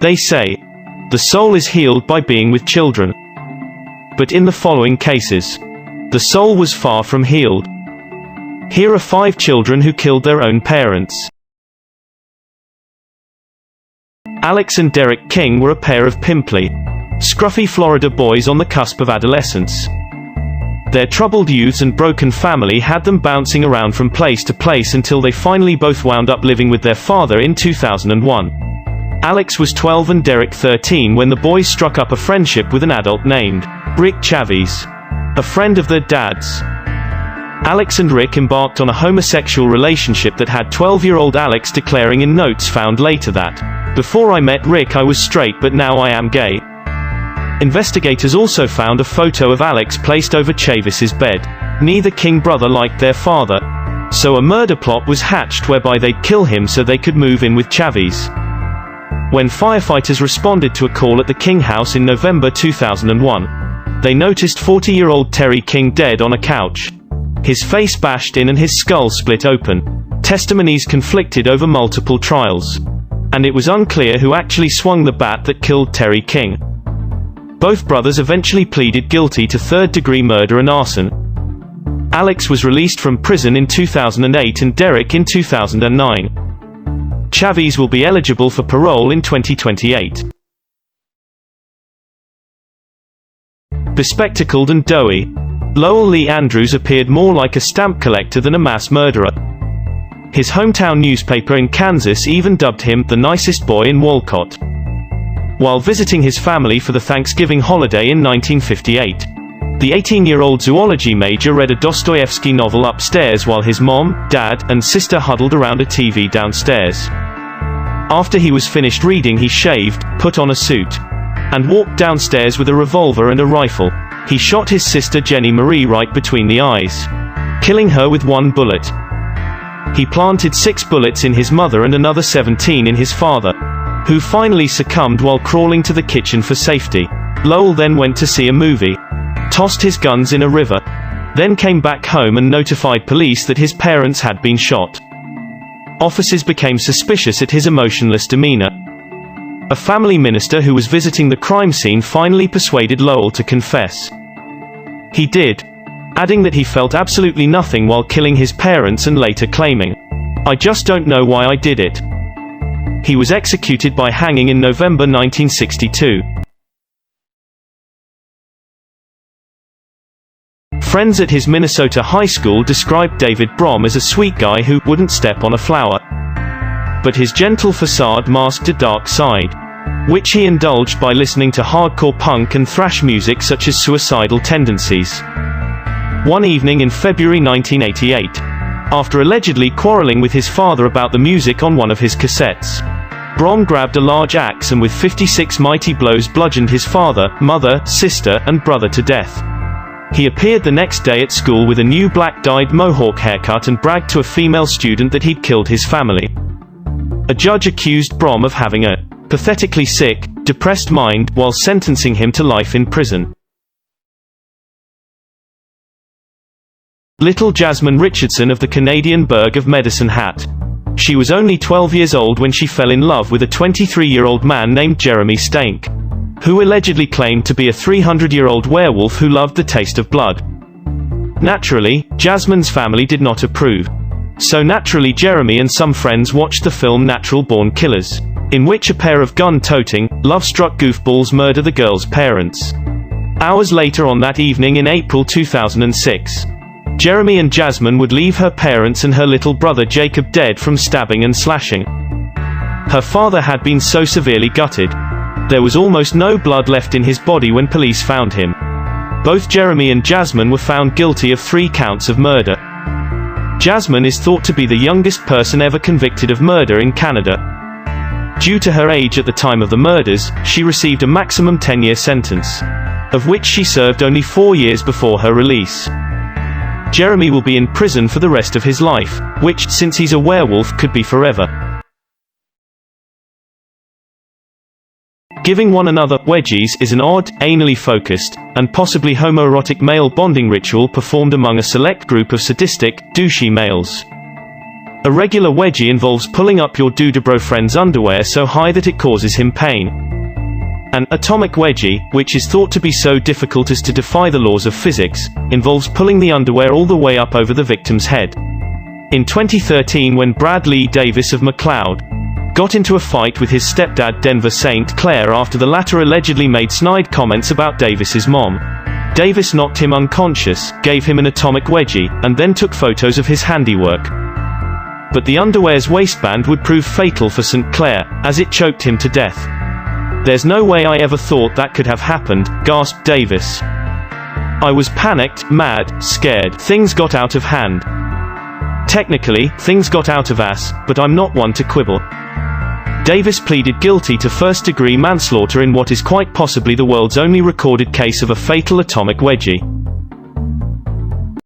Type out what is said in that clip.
They say, the soul is healed by being with children. But in the following cases, the soul was far from healed. Here are 5 children who killed their own parents. Alex and Derek King were a pair of pimply, scruffy Florida boys on the cusp of adolescence. Their troubled youths and broken family had them bouncing around from place to place until they finally both wound up living with their father in 2001. Alex was 12 and Derek 13 when the boys struck up a friendship with an adult named Rick Chavis, a friend of their dad's. Alex and Rick embarked on a homosexual relationship that had 12-year-old Alex declaring in notes found later that, "Before I met Rick I was straight but now I am gay." Investigators also found a photo of Alex placed over Chavis's bed. Neither King brother liked their father, so a murder plot was hatched whereby they'd kill him so they could move in with Chavis. When firefighters responded to a call at the King house in November 2001, they noticed 40-year-old Terry King dead on a couch, his face bashed in and his skull split open. Testimonies conflicted over multiple trials, and it was unclear who actually swung the bat that killed Terry King. Both brothers eventually pleaded guilty to third-degree murder and arson. Alex was released from prison in 2008 and Derek in 2009. Chavis will be eligible for parole in 2028. Bespectacled and doughy, Lowell Lee Andrews appeared more like a stamp collector than a mass murderer. His hometown newspaper in Kansas even dubbed him the nicest boy in Walcott. While visiting his family for the Thanksgiving holiday in 1958, the 18-year-old zoology major read a Dostoevsky novel upstairs while his mom, dad, and sister huddled around a TV downstairs. After he was finished reading, he shaved, put on a suit, and walked downstairs with a revolver and a rifle. He shot his sister Jenny Marie right between the eyes, killing her with 1 bullet. He planted 6 bullets in his mother and another 17 in his father, who finally succumbed while crawling to the kitchen for safety. Lowell then went to see a movie, tossed his guns in a river, then came back home and notified police that his parents had been shot. Officers became suspicious at his emotionless demeanor. A family minister who was visiting the crime scene finally persuaded Lowell to confess. He did, adding that he felt absolutely nothing while killing his parents and later claiming, "I just don't know why I did it." He was executed by hanging in November 1962. Friends at his Minnesota high school described David Brom as a sweet guy who wouldn't step on a flower. But his gentle facade masked a dark side, which he indulged by listening to hardcore punk and thrash music such as Suicidal Tendencies. One evening in February 1988, after allegedly quarreling with his father about the music on one of his cassettes, Brom grabbed a large axe and with 56 mighty blows bludgeoned his father, mother, sister, and brother to death. He appeared the next day at school with a new black-dyed mohawk haircut and bragged to a female student that he'd killed his family. A judge accused Brom of having a pathetically sick, depressed mind while sentencing him to life in prison. Little Jasmine Richardson of the Canadian burg of Medicine Hat. She was only 12 years old when she fell in love with a 23-year-old man named Jeremy Stank, who allegedly claimed to be a 300-year-old werewolf who loved the taste of blood. Naturally, Jasmine's family did not approve. So naturally Jeremy and some friends watched the film Natural Born Killers, in which a pair of gun-toting, love-struck goofballs murder the girl's parents. Hours later on that evening in April 2006, Jeremy and Jasmine would leave her parents and her little brother Jacob dead from stabbing and slashing. Her father had been so severely gutted, there was almost no blood left in his body when police found him. Both Jeremy and Jasmine were found guilty of 3 counts of murder. Jasmine is thought to be the youngest person ever convicted of murder in Canada. Due to her age at the time of the murders, she received a maximum 10-year sentence, of which she served only 4 years before her release. Jeremy will be in prison for the rest of his life, which, since he's a werewolf, could be forever. Giving one another wedgies is an odd, anally focused, and possibly homoerotic male bonding ritual performed among a select group of sadistic, douchey males. A regular wedgie involves pulling up your Dudebro friend's underwear so high that it causes him pain. An atomic wedgie, which is thought to be so difficult as to defy the laws of physics, involves pulling the underwear all the way up over the victim's head. In 2013, when Brad Lee Davis of McLeod got into a fight with his stepdad Denver St. Clair after the latter allegedly made snide comments about Davis's mom, Davis knocked him unconscious, gave him an atomic wedgie, and then took photos of his handiwork. But the underwear's waistband would prove fatal for St. Clair, as it choked him to death. "There's no way I ever thought that could have happened," gasped Davis. "I was panicked, mad, scared. Things got out of hand. Technically, things got out of ass, but I'm not one to quibble." Davis pleaded guilty to first-degree manslaughter in what is quite possibly the world's only recorded case of a fatal atomic wedgie.